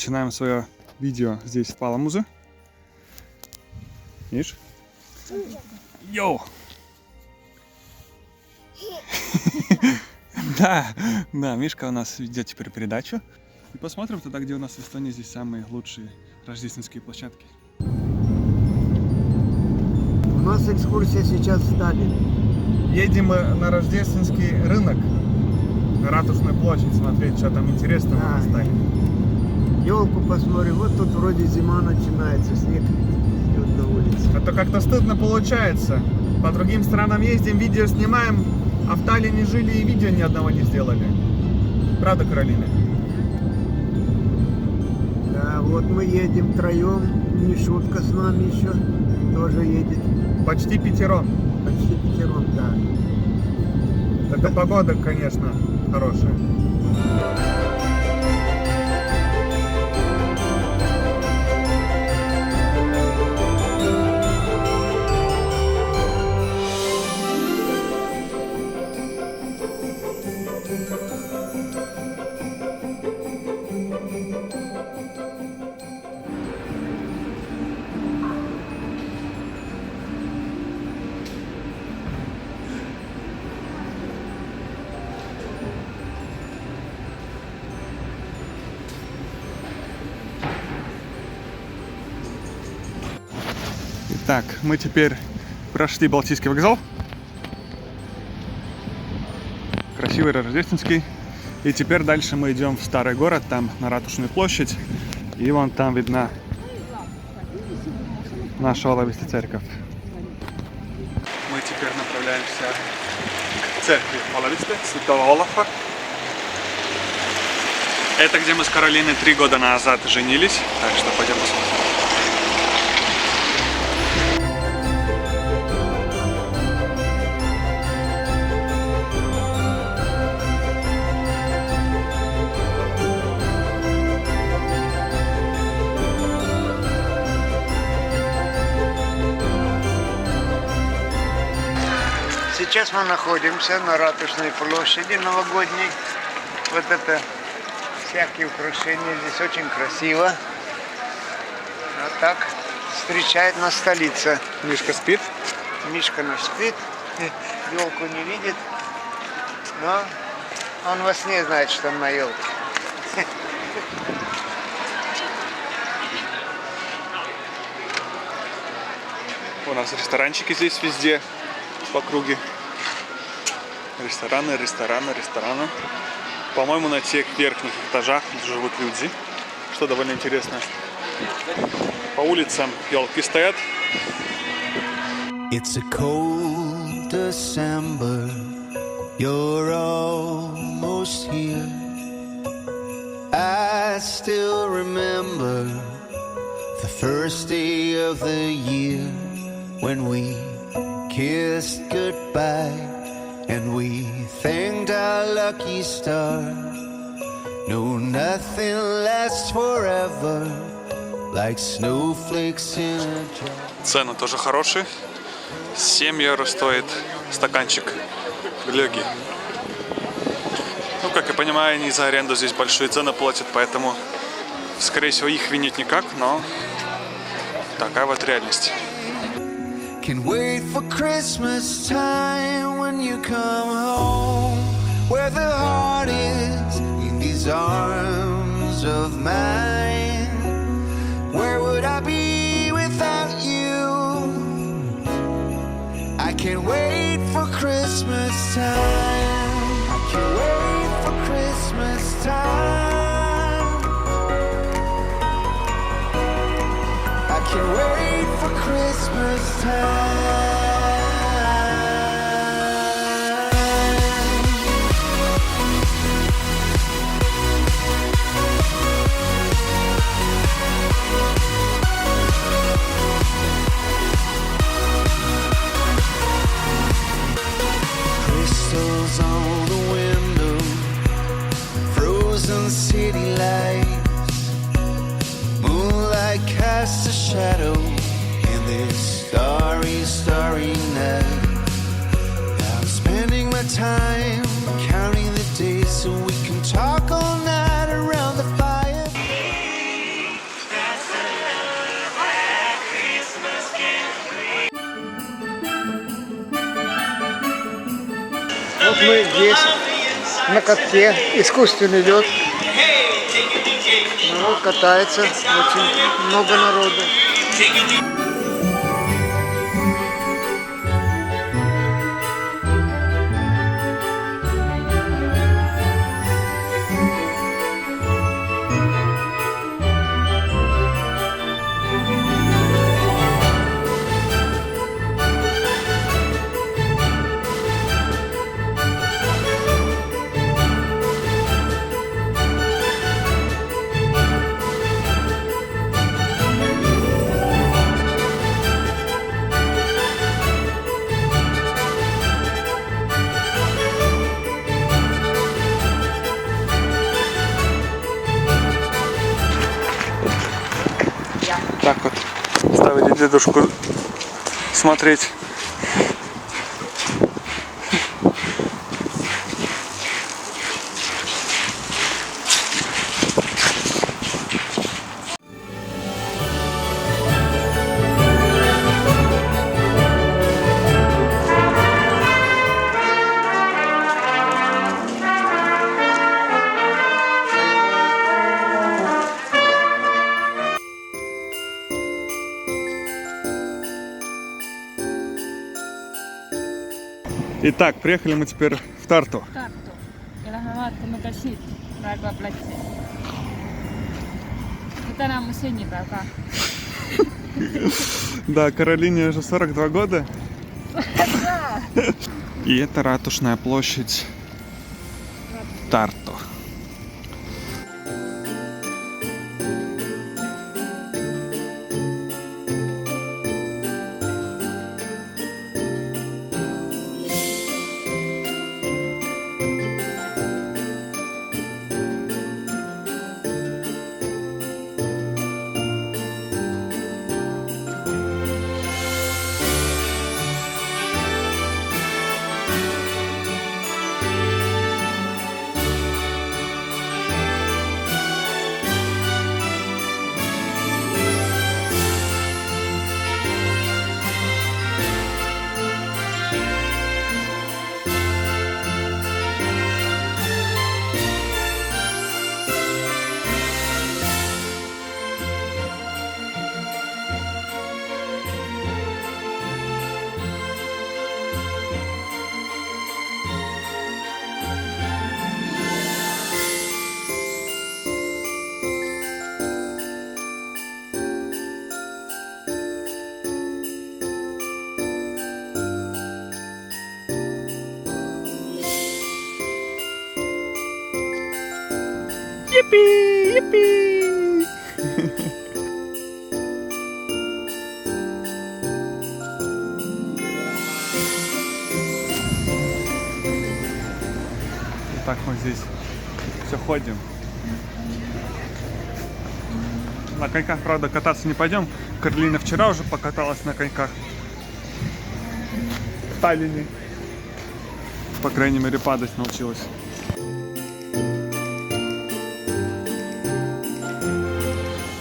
начинаем свое видео здесь, в Паламузе. Видишь? Йоу! Да, Мишка у нас ведет теперь передачу. И посмотрим тогда, где у нас в Эстонии здесь самые лучшие рождественские площадки. У нас экскурсия сейчас в Таллин. Едем мы на рождественский рынок, на Ратушную площадь, смотреть, что там интересного у нас стоит. Елку посмотрим. Вот тут вроде зима начинается, снег идет на улице. А то как-то стыдно получается. По другим странам ездим, видео снимаем, а в Таллине жили и видео ни одного не сделали. Правда, Каролина? Да, вот мы едем втроем. Мишутка с нами еще тоже едет. Почти пятером. Почти пятером, да. Это погода, конечно, хорошая. Итак, мы теперь прошли Балтийский вокзал. Красивый рождественский. И теперь дальше мы идем в старый город, там на Ратушную площадь. И вон там видна наша Оловистая церковь. Мы теперь направляемся к церкви Оловисты, Святого Олафа. Это где мы с Каролиной 3 года назад женились. Так что пойдем посмотрим. Сейчас мы находимся на Ратушной площади новогодней. Вот это всякие украшения. Здесь очень красиво. Вот так встречает нас столица. Мишка спит. Мишка наш спит, елку не видит, но он во сне знает, что он на елке. У нас ресторанчики здесь везде по округе. Рестораны, рестораны, рестораны. По-моему, на тех верхних этажах живут люди, что довольно интересно. По улицам елки стоят. It's a cold December, you're almost here. I still remember the first day of the year when we kissed goodbye and we thanked our lucky star. No, nothing lasts forever like snowflakes in a jar. Цены тоже хорошие. 7 евро стоит стаканчик глёги. Ну, как я понимаю, они за аренду здесь большие цены платят, поэтому, скорее всего, их винить никак, но такая вот реальность. Can wait for Christmas time when you come home, where the heart is in these arms of mine. Where would I be without you? I can't wait for Christmas time. I can't wait for Christmas time. I can't wait for Christmas time. Crystals on the window, frozen city lights, moonlight casts a shadow in this starry, starry night. I'm spending my time counting the days so we can talk all night around the fire. мы здесь на катке, искусственный лед. Народ катается, очень много народу. Так вот ставили дедушку смотреть. Итак, приехали мы теперь в Тарту. Tartu ja lähme vaatame ka siit Raekoja platsi. Ja täna on mu sünnipäev ka. Да, Каролине уже 42 года. И это ратушная площадь Тарту. Yippee! Yippee! Так мы здесь все ходим. На коньках, правда, кататься не пойдем. Каролина вчера уже покаталась на коньках. В Таллине. По крайней мере, падать научилась.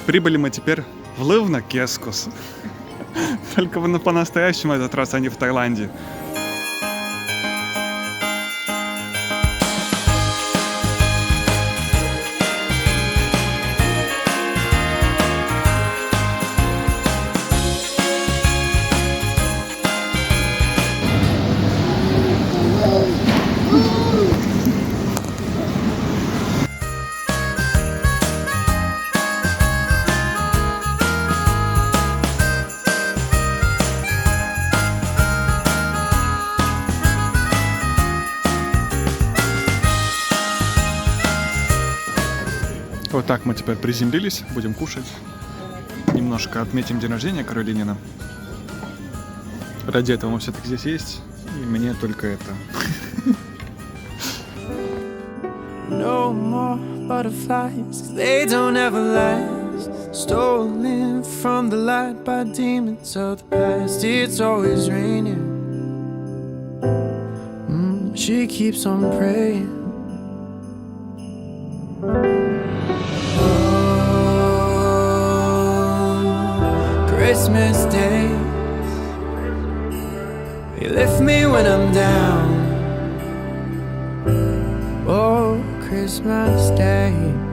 Прибыли мы теперь в Лывно-Кескус. Только по-настоящему этот раз, а не в Таиланде. Вот так мы теперь приземлились, будем кушать. Немножко отметим день рождения Каролинина. Ради этого мы все-таки здесь есть, и мне только это. No more butterflies, 'cause they don't ever last. Stolen from the light by demons of the past. It's always raining. She keeps on praying. Christmas Day, you lift me when I'm down. Christmas Day.